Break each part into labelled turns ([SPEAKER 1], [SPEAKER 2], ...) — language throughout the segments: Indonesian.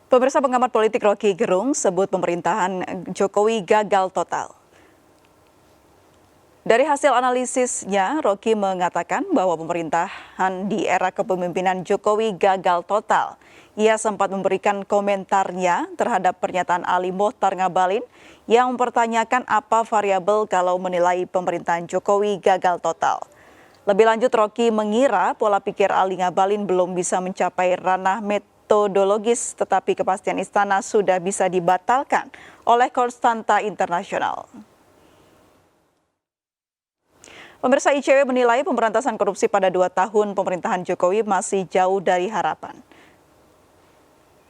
[SPEAKER 1] Pemirsa, pengamat politik Rocky Gerung sebut pemerintahan Jokowi gagal total. Dari hasil analisisnya, Rocky mengatakan bahwa pemerintahan di era kepemimpinan Jokowi gagal total. Ia sempat memberikan komentarnya terhadap pernyataan Ali Mohtar Ngabalin yang mempertanyakan apa variabel kalau menilai pemerintahan Jokowi gagal total. Lebih lanjut, Rocky mengira pola pikir Ali Ngabalin belum bisa mencapai ranah metodologis, tetapi kepastian istana sudah bisa dibatalkan oleh konstanta internasional. Pemirsa, ICW menilai pemberantasan korupsi pada 2 tahun pemerintahan Jokowi masih jauh dari harapan.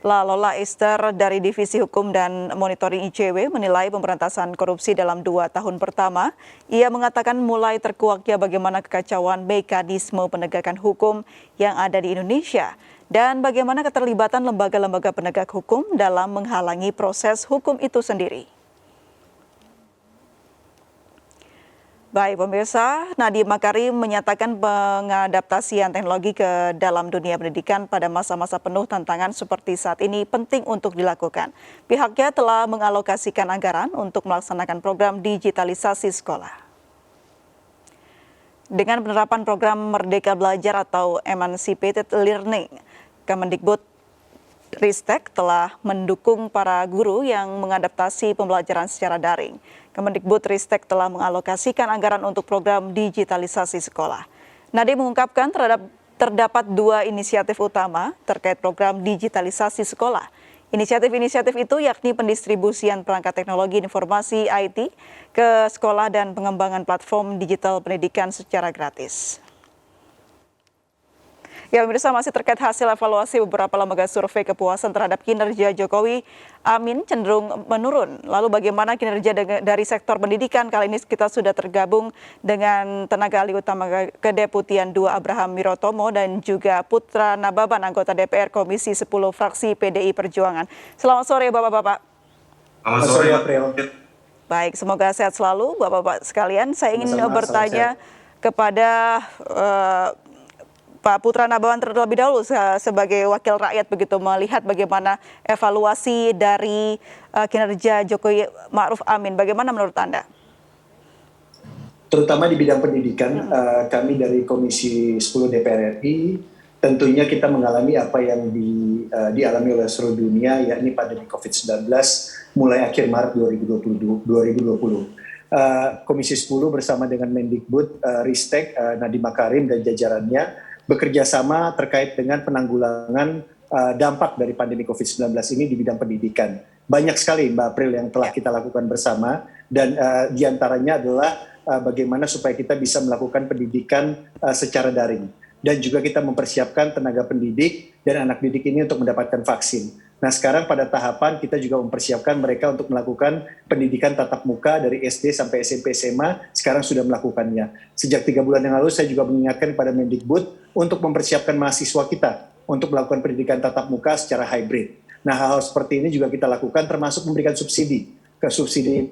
[SPEAKER 1] Lola Esther dari Divisi Hukum dan Monitoring ICW menilai pemberantasan korupsi dalam 2 tahun pertama. Ia mengatakan mulai terkuaknya bagaimana kekacauan mekanisme penegakan hukum yang ada di Indonesia dan bagaimana keterlibatan lembaga-lembaga penegak hukum dalam menghalangi proses hukum itu sendiri. Baik pemirsa, Nadiem Makarim menyatakan pengadaptasian teknologi ke dalam dunia pendidikan pada masa-masa penuh tantangan seperti saat ini penting untuk dilakukan. Pihaknya telah mengalokasikan anggaran untuk melaksanakan program digitalisasi sekolah. Dengan penerapan program Merdeka Belajar atau Emancipated Learning, Kemendikbud Ristek telah mendukung para guru yang mengadaptasi pembelajaran secara daring. Kemendikbud Ristek telah mengalokasikan anggaran untuk program digitalisasi sekolah. Nadiem mengungkapkan terdapat 2 inisiatif utama terkait program digitalisasi sekolah. Inisiatif-inisiatif itu yakni pendistribusian perangkat teknologi informasi IT ke sekolah dan pengembangan platform digital pendidikan secara gratis. Ya pemirsa, masih terkait hasil evaluasi beberapa lembaga survei kepuasan terhadap kinerja Jokowi, Amin cenderung menurun. Lalu bagaimana kinerja dari sektor pendidikan? Kali ini kita sudah tergabung dengan tenaga ahli utama Kedeputian 2 Abraham Wirotomo dan juga Putra Nababan, anggota DPR Komisi 10 fraksi PDI Perjuangan. Selamat sore Bapak-Bapak.
[SPEAKER 2] Selamat sore April.
[SPEAKER 1] Baik, semoga sehat selalu Bapak-Bapak sekalian. Saya ingin bertanya kepada Pak Putra Nababan terlebih dahulu sebagai wakil rakyat begitu, melihat bagaimana evaluasi dari kinerja Jokowi Ma'ruf Amin. Bagaimana menurut Anda?
[SPEAKER 2] Terutama di bidang pendidikan, kami dari Komisi 10 DPR RI tentunya kita mengalami apa yang dialami oleh seluruh dunia, yakni pandemi COVID-19 mulai akhir Maret 2020. Komisi 10 bersama dengan Mendikbud Ristek, Nadiem Makarim dan jajarannya bekerja sama terkait dengan penanggulangan dampak dari pandemi COVID-19 ini di bidang pendidikan. Banyak sekali Mbak April yang telah kita lakukan bersama, dan diantaranya adalah bagaimana supaya kita bisa melakukan pendidikan secara daring. Dan juga kita mempersiapkan tenaga pendidik dan anak didik ini untuk mendapatkan vaksin. Nah sekarang pada tahapan kita juga mempersiapkan mereka untuk melakukan pendidikan tatap muka dari SD sampai SMP SMA, sekarang sudah melakukannya. Sejak 3 bulan yang lalu saya juga mengingatkan kepada Mendikbud untuk mempersiapkan mahasiswa kita untuk melakukan pendidikan tatap muka secara hybrid. Nah hal-hal seperti ini juga kita lakukan, termasuk memberikan subsidi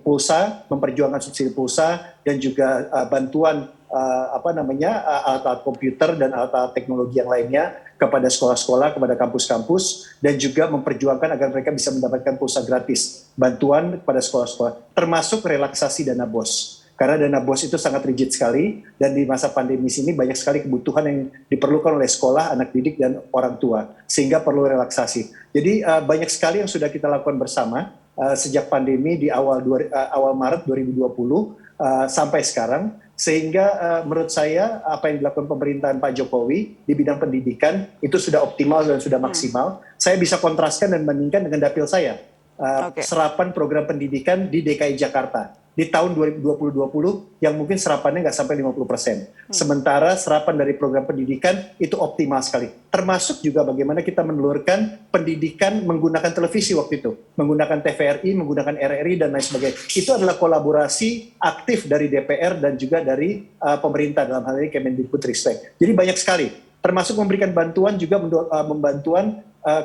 [SPEAKER 2] pulsa, memperjuangkan subsidi pulsa dan juga bantuan alat-alat komputer dan alat-alat teknologi yang lainnya kepada sekolah-sekolah, kepada kampus-kampus, dan juga memperjuangkan agar mereka bisa mendapatkan pulsa gratis, bantuan kepada sekolah-sekolah, termasuk relaksasi dana BOS. Karena dana BOS itu sangat rigid sekali, dan di masa pandemi ini banyak sekali kebutuhan yang diperlukan oleh sekolah, anak didik, dan orang tua, sehingga perlu relaksasi. Jadi banyak sekali yang sudah kita lakukan bersama sejak pandemi di awal Maret 2020 sampai sekarang, sehingga menurut saya apa yang dilakukan pemerintahan Pak Jokowi di bidang pendidikan itu sudah optimal dan sudah maksimal. Saya bisa kontraskan dan bandingkan dengan dapil saya, serapan program pendidikan di DKI Jakarta di tahun 2020 yang mungkin serapannya nggak sampai 50%. Sementara serapan dari program pendidikan itu optimal sekali. Termasuk juga bagaimana kita menelurkan pendidikan menggunakan televisi waktu itu, menggunakan TVRI, menggunakan RRI dan lain sebagainya. Itu adalah kolaborasi aktif dari DPR dan juga dari pemerintah, dalam hal ini Kemendikbud Ristek. Jadi banyak sekali, termasuk memberikan bantuan juga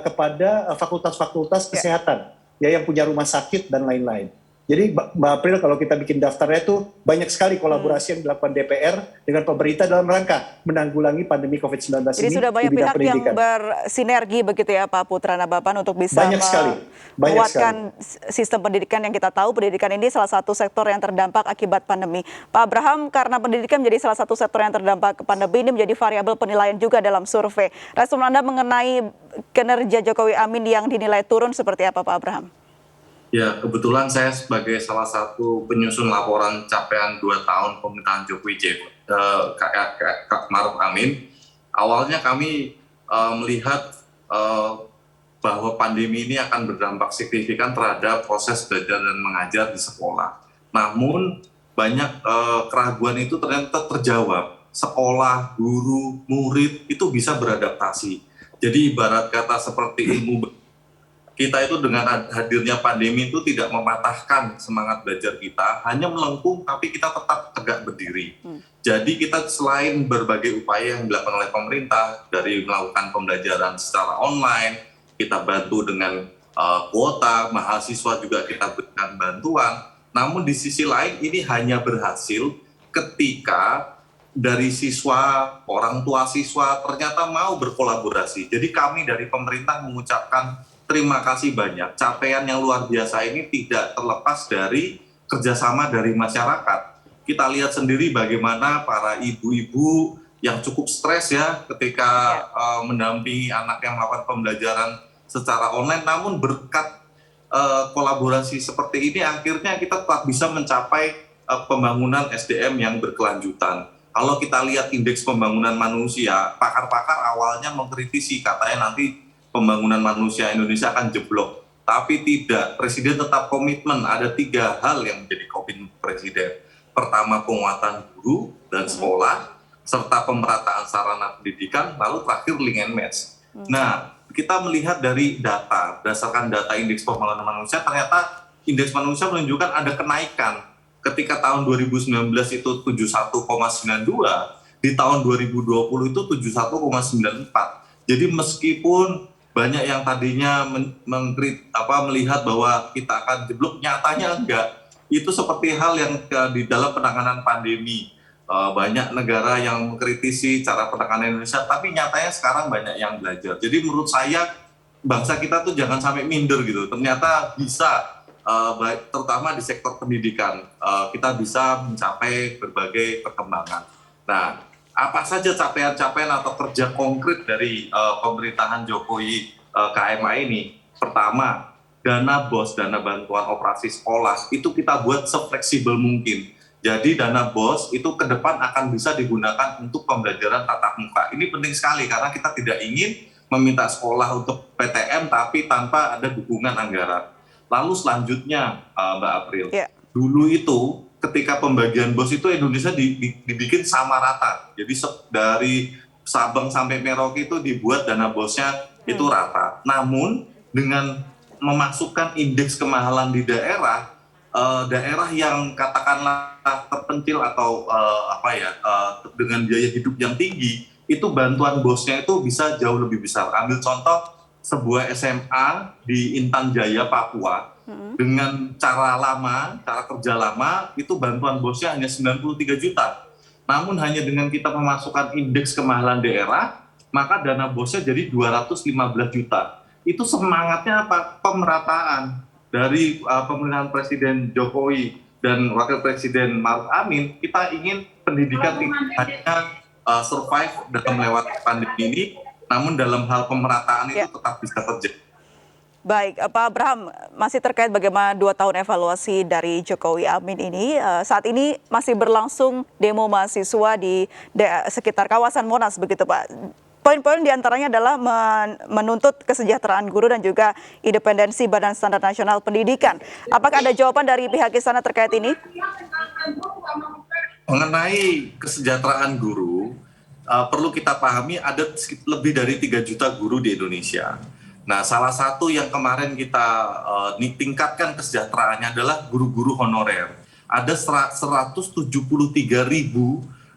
[SPEAKER 2] kepada fakultas-fakultas kesehatan ya yang punya rumah sakit dan lain-lain. Jadi Mbak April, kalau kita bikin daftarnya itu banyak sekali kolaborasi yang dilakukan DPR dengan pemerintah dalam rangka menanggulangi pandemi COVID-19
[SPEAKER 1] Jadi
[SPEAKER 2] ini
[SPEAKER 1] sudah
[SPEAKER 2] di
[SPEAKER 1] banyak
[SPEAKER 2] bidang
[SPEAKER 1] pihak yang
[SPEAKER 2] pendidikan.
[SPEAKER 1] bersinergi begitu ya Pak Putra Nababan untuk bisa
[SPEAKER 2] Banyak sekali, banyak sekali.
[SPEAKER 1] menguatkan sistem pendidikan yang kita tahu pendidikan ini salah satu sektor yang terdampak akibat pandemi. Pak Abraham, karena pendidikan menjadi salah satu sektor yang terdampak pandemi ini menjadi variabel penilaian juga dalam survei. Respon Anda mengenai kinerja Jokowi Amin yang dinilai turun seperti apa Pak Abraham?
[SPEAKER 3] Ya, kebetulan saya sebagai salah satu penyusun laporan capaian 2 tahun pemerintahan Jokowi Maruf Amin, awalnya kami melihat bahwa pandemi ini akan berdampak signifikan terhadap proses belajar dan mengajar di sekolah. Namun, banyak keraguan itu ternyata terjawab. Sekolah, guru, murid itu bisa beradaptasi. Jadi ibarat kata seperti ilmu kita itu dengan hadirnya pandemi itu tidak mematahkan semangat belajar kita, hanya melengkung tapi kita tetap tegak berdiri. Jadi kita selain berbagai upaya yang dilakukan oleh pemerintah dari melakukan pembelajaran secara online, kita bantu dengan kuota, mahasiswa juga kita berikan bantuan. Namun di sisi lain ini hanya berhasil ketika dari siswa, orang tua siswa ternyata mau berkolaborasi. Jadi kami dari pemerintah mengucapkan terima kasih banyak. Capaian yang luar biasa ini tidak terlepas dari kerjasama dari masyarakat. Kita lihat sendiri bagaimana para ibu-ibu yang cukup stres ya ketika mendampingi anak yang melakukan pembelajaran secara online. Namun berkat kolaborasi seperti ini akhirnya kita telah bisa mencapai pembangunan SDM yang berkelanjutan. Kalau kita lihat indeks pembangunan manusia, pakar-pakar awalnya mengkritisi katanya nanti pembangunan manusia Indonesia akan jeblok. Tapi tidak, Presiden tetap komitmen. Ada 3 hal yang menjadi komitmen Presiden. Pertama, penguatan guru dan sekolah, serta pemerataan sarana pendidikan, lalu terakhir link and match. Nah, kita melihat dari data, berdasarkan data indeks pembangunan manusia, ternyata indeks manusia menunjukkan ada kenaikan. Ketika tahun 2019 itu 71,92, di tahun 2020 itu 71,94. Jadi meskipun banyak yang tadinya melihat bahwa kita akan jeblok, nyatanya enggak. Itu seperti hal yang di dalam penanganan pandemi. Banyak negara yang mengkritisi cara penanganan Indonesia, tapi nyatanya sekarang banyak yang belajar. Jadi menurut saya, bangsa kita tuh jangan sampai minder gitu. Ternyata bisa, terutama di sektor pendidikan, kita bisa mencapai berbagai perkembangan. Nah, apa saja capaian-capaian atau kerja konkret dari pemerintahan Jokowi KMA ini? Pertama, dana BOS, dana bantuan operasi sekolah, itu kita buat sefleksibel mungkin. Jadi dana BOS itu ke depan akan bisa digunakan untuk pembelajaran tatap muka. Ini penting sekali karena kita tidak ingin meminta sekolah untuk PTM tapi tanpa ada dukungan anggaran. Lalu selanjutnya Mbak April, dulu itu ketika pembagian BOS itu Indonesia dibikin sama rata. Jadi dari Sabang sampai Merauke itu dibuat dana BOS-nya itu rata. Namun dengan memasukkan indeks kemahalan di daerah, daerah yang katakanlah terpencil atau dengan biaya hidup yang tinggi, itu bantuan BOS-nya itu bisa jauh lebih besar. Ambil contoh sebuah SMA di Intan Jaya, Papua, dengan cara kerja lama, itu bantuan BOS-nya hanya 93 juta. Namun hanya dengan kita memasukkan indeks kemahalan daerah, maka dana BOS-nya jadi 215 juta. Itu semangatnya apa? Pemerataan. Dari pemerintahan Presiden Jokowi dan Wakil Presiden Maruf Amin, kita ingin pendidikan hanya survive dalam melewati pandemi ini, namun dalam hal pemerataan itu tetap bisa terjadi.
[SPEAKER 1] Baik, Pak Abraham, masih terkait bagaimana 2 tahun evaluasi dari Jokowi Amin ini, saat ini masih berlangsung demo mahasiswa di sekitar kawasan Monas, begitu Pak. Poin-poin diantaranya adalah menuntut kesejahteraan guru dan juga independensi Badan Standar Nasional Pendidikan. Apakah ada jawaban dari pihak istana terkait ini?
[SPEAKER 3] Mengenai kesejahteraan guru, perlu kita pahami ada lebih dari 3 juta guru di Indonesia. Nah, salah satu yang kemarin kita tingkatkan kesejahteraannya adalah guru-guru honorer. Ada 173.000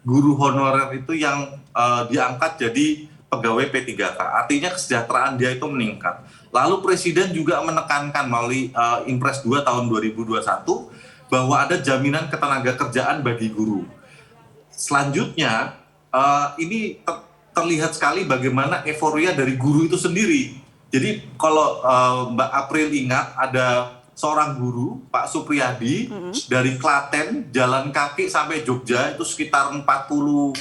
[SPEAKER 3] guru honorer itu yang diangkat jadi pegawai P3K. Artinya kesejahteraan dia itu meningkat. Lalu Presiden juga menekankan melalui Impres 2 tahun 2021 bahwa ada jaminan ketenagakerjaan bagi guru. Selanjutnya, ini terlihat sekali bagaimana euforia dari guru itu sendiri. Jadi kalau Mbak April ingat, ada seorang guru, Pak Supriyadi, dari Klaten jalan kaki sampai Jogja itu sekitar 42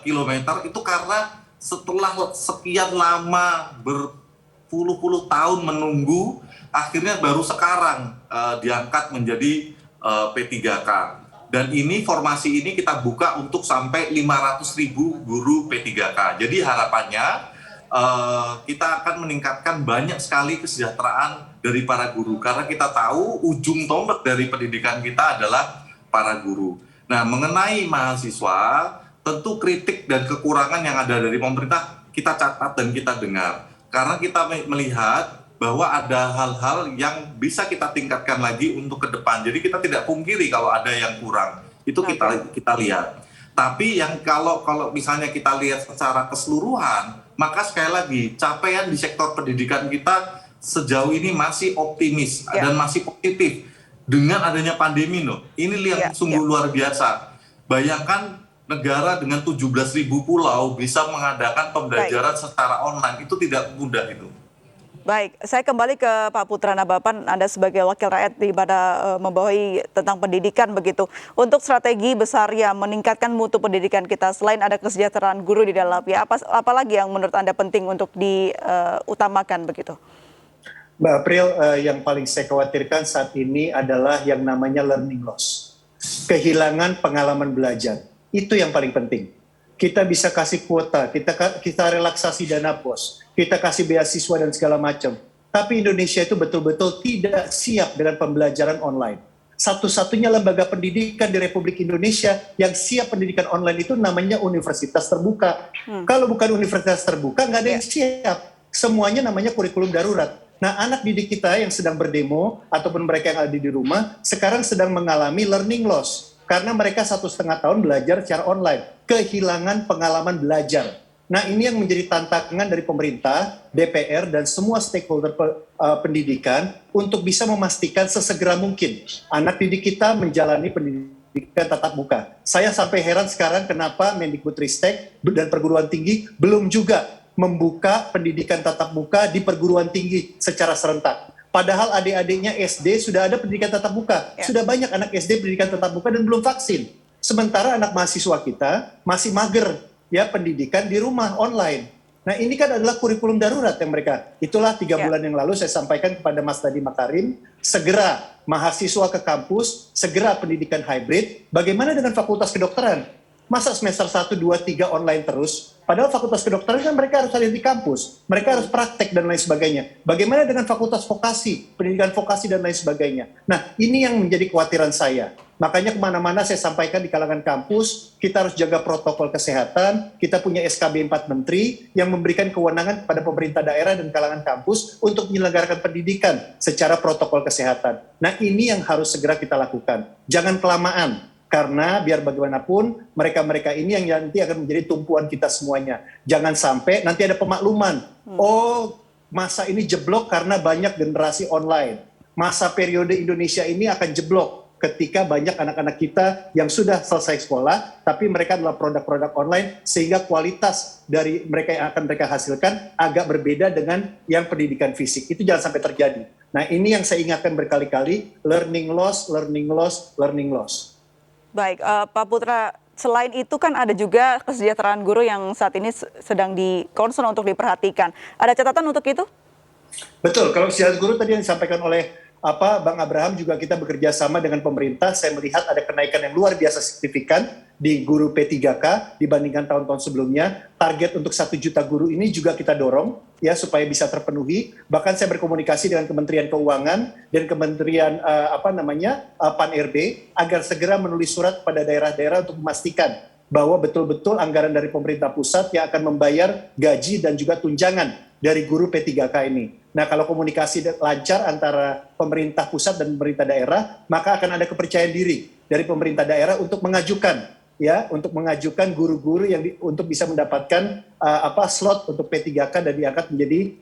[SPEAKER 3] kilometer, itu karena setelah sekian lama berpuluh-puluh tahun menunggu, akhirnya baru sekarang diangkat menjadi P3K. Dan ini formasi ini kita buka untuk sampai 500.000 guru P3K. Jadi harapannya kita akan meningkatkan banyak sekali kesejahteraan dari para guru. Karena kita tahu ujung tombak dari pendidikan kita adalah para guru. Nah, mengenai mahasiswa, tentu kritik dan kekurangan yang ada dari pemerintah kita catat dan kita dengar. Karena kita melihat bahwa ada hal-hal yang bisa kita tingkatkan lagi untuk ke depan. Jadi kita tidak pungkiri kalau ada yang kurang. Itu kita lihat. Tapi yang kalau misalnya kita lihat secara keseluruhan, maka sekali lagi capaian di sektor pendidikan kita sejauh ini masih optimis dan masih positif. Dengan adanya pandemi ini yang sungguh luar biasa. Bayangkan negara dengan 17.000 pulau bisa mengadakan pembelajaran secara online, itu tidak mudah itu.
[SPEAKER 1] Baik, saya kembali ke Pak Putra Nababan, Anda sebagai wakil rakyat di mana membawahi tentang pendidikan begitu. Untuk strategi besar yang meningkatkan mutu pendidikan kita, selain ada kesejahteraan guru di dalamnya, apalagi yang menurut Anda penting untuk diutamakan begitu?
[SPEAKER 2] Mbak April, yang paling saya khawatirkan saat ini adalah yang namanya learning loss. Kehilangan pengalaman belajar. Itu yang paling penting. Kita bisa kasih kuota, kita relaksasi dana BOS, kita kasih beasiswa dan segala macam. Tapi Indonesia itu betul-betul tidak siap dengan pembelajaran online. Satu-satunya lembaga pendidikan di Republik Indonesia yang siap pendidikan online itu namanya universitas terbuka. Kalau bukan universitas terbuka, nggak ada yang siap. Semuanya namanya kurikulum darurat. Nah, anak didik kita yang sedang berdemo, ataupun mereka yang ada di rumah, sekarang sedang mengalami learning loss. Karena mereka 1,5 tahun belajar secara online. Kehilangan pengalaman belajar. Nah, ini yang menjadi tantangan dari pemerintah, DPR, dan semua stakeholder pendidikan untuk bisa memastikan sesegera mungkin anak didik kita menjalani pendidikan tatap muka. Saya sampai heran sekarang kenapa Mendikbudristek dan perguruan tinggi belum juga membuka pendidikan tatap muka di perguruan tinggi secara serentak. Padahal adik-adiknya SD sudah ada pendidikan tatap muka. Sudah banyak anak SD pendidikan tatap muka dan belum vaksin. Sementara anak mahasiswa kita masih mager ya pendidikan di rumah online. Nah, ini kan adalah kurikulum darurat yang mereka. Itulah 3 bulan yang lalu saya sampaikan kepada Mas Nadiem Makarim, segera mahasiswa ke kampus, segera pendidikan hybrid. Bagaimana dengan fakultas kedokteran? Masa semester 1, 2, 3 online terus? Padahal fakultas kedokteran kan mereka harus hadir di kampus, mereka harus praktek dan lain sebagainya. Bagaimana dengan fakultas vokasi, pendidikan vokasi dan lain sebagainya? Nah, ini yang menjadi kekhawatiran saya. Makanya kemana-mana saya sampaikan di kalangan kampus, kita harus jaga protokol kesehatan, kita punya SKB 4 Menteri yang memberikan kewenangan kepada pemerintah daerah dan kalangan kampus untuk menyelenggarakan pendidikan secara protokol kesehatan. Nah, ini yang harus segera kita lakukan. Jangan kelamaan. Karena biar bagaimanapun mereka-mereka ini yang nanti akan menjadi tumpuan kita semuanya. Jangan sampai nanti ada pemakluman. Oh, masa ini jeblok karena banyak generasi online. Masa periode Indonesia ini akan jeblok ketika banyak anak-anak kita yang sudah selesai sekolah, tapi mereka adalah produk-produk online, sehingga kualitas dari mereka yang akan mereka hasilkan agak berbeda dengan yang pendidikan fisik. Itu jangan sampai terjadi. Nah, ini yang saya ingatkan berkali-kali, learning loss, learning loss, learning loss.
[SPEAKER 1] Baik, Pak Putra, selain itu kan ada juga kesejahteraan guru yang saat ini sedang di-concern untuk diperhatikan. Ada catatan untuk itu?
[SPEAKER 2] Betul, kalau kesejahteraan guru tadi yang disampaikan oleh Bang Abraham, juga kita bekerja sama dengan pemerintah. Saya melihat ada kenaikan yang luar biasa signifikan di guru P3K dibandingkan tahun-tahun sebelumnya. Target untuk 1 juta guru ini juga kita dorong ya supaya bisa terpenuhi. Bahkan saya berkomunikasi dengan Kementerian Keuangan dan Kementerian Pan-RB agar segera menulis surat pada daerah-daerah untuk memastikan bahwa betul-betul anggaran dari pemerintah pusat yang akan membayar gaji dan juga tunjangan dari guru P3K ini. Nah, kalau komunikasi lancar antara pemerintah pusat dan pemerintah daerah, maka akan ada kepercayaan diri dari pemerintah daerah untuk mengajukan ya untuk mengajukan guru-guru yang untuk bisa mendapatkan slot untuk P3K dan diangkat menjadi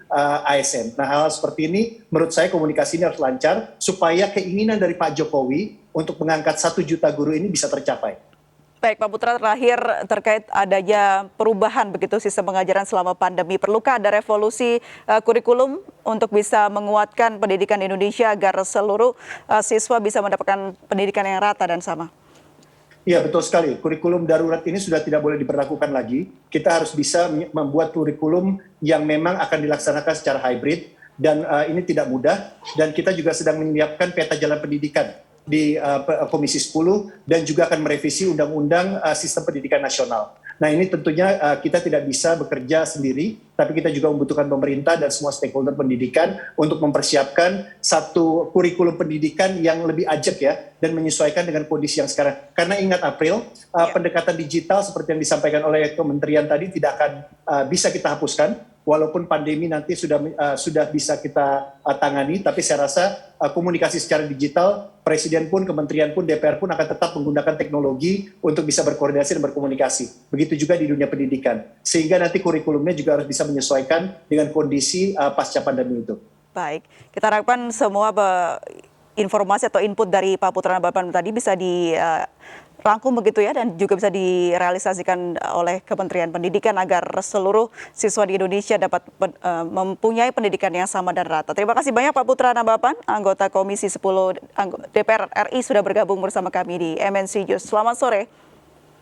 [SPEAKER 2] ASN. Nah, hal seperti ini menurut saya komunikasi ini harus lancar supaya keinginan dari Pak Jokowi untuk mengangkat 1 juta guru ini bisa tercapai.
[SPEAKER 1] Baik, Pak Putra, terakhir terkait adanya perubahan begitu sistem pengajaran selama pandemi. Perlukah ada revolusi kurikulum untuk bisa menguatkan pendidikan Indonesia agar seluruh siswa bisa mendapatkan pendidikan yang rata dan sama?
[SPEAKER 2] Iya, betul sekali. Kurikulum darurat ini sudah tidak boleh diberlakukan lagi. Kita harus bisa membuat kurikulum yang memang akan dilaksanakan secara hybrid, dan ini tidak mudah. Dan kita juga sedang menyiapkan peta jalan pendidikan di Komisi 10 dan juga akan merevisi Undang-Undang Sistem Pendidikan Nasional. Nah, ini tentunya kita tidak bisa bekerja sendiri, tapi kita juga membutuhkan pemerintah dan semua stakeholder pendidikan untuk mempersiapkan satu kurikulum pendidikan yang lebih ajak ya, dan menyesuaikan dengan kondisi yang sekarang. Karena ingat April, pendekatan digital seperti yang disampaikan oleh Kementerian tadi tidak akan bisa kita hapuskan, walaupun pandemi nanti sudah bisa kita tangani, tapi saya rasa komunikasi secara digital, Presiden pun, Kementerian pun, DPR pun akan tetap menggunakan teknologi untuk bisa berkoordinasi dan berkomunikasi. Begitu juga di dunia pendidikan. Sehingga nanti kurikulumnya juga harus bisa menyesuaikan dengan kondisi pasca pandemi itu.
[SPEAKER 1] Baik, kita harapkan semua informasi atau input dari Pak Putra Nababan tadi bisa dirangkum begitu ya, dan juga bisa direalisasikan oleh Kementerian Pendidikan agar seluruh siswa di Indonesia dapat mempunyai pendidikan yang sama dan rata. Terima kasih banyak Pak Putra Nababan, anggota Komisi 10 DPR RI sudah bergabung bersama kami di MNC News. Selamat sore.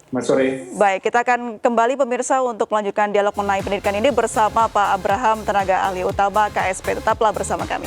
[SPEAKER 2] Selamat sore.
[SPEAKER 1] Baik, kita akan kembali pemirsa untuk melanjutkan dialog mengenai pendidikan ini bersama Pak Abraham, tenaga ahli utama KSP. Tetaplah bersama kami.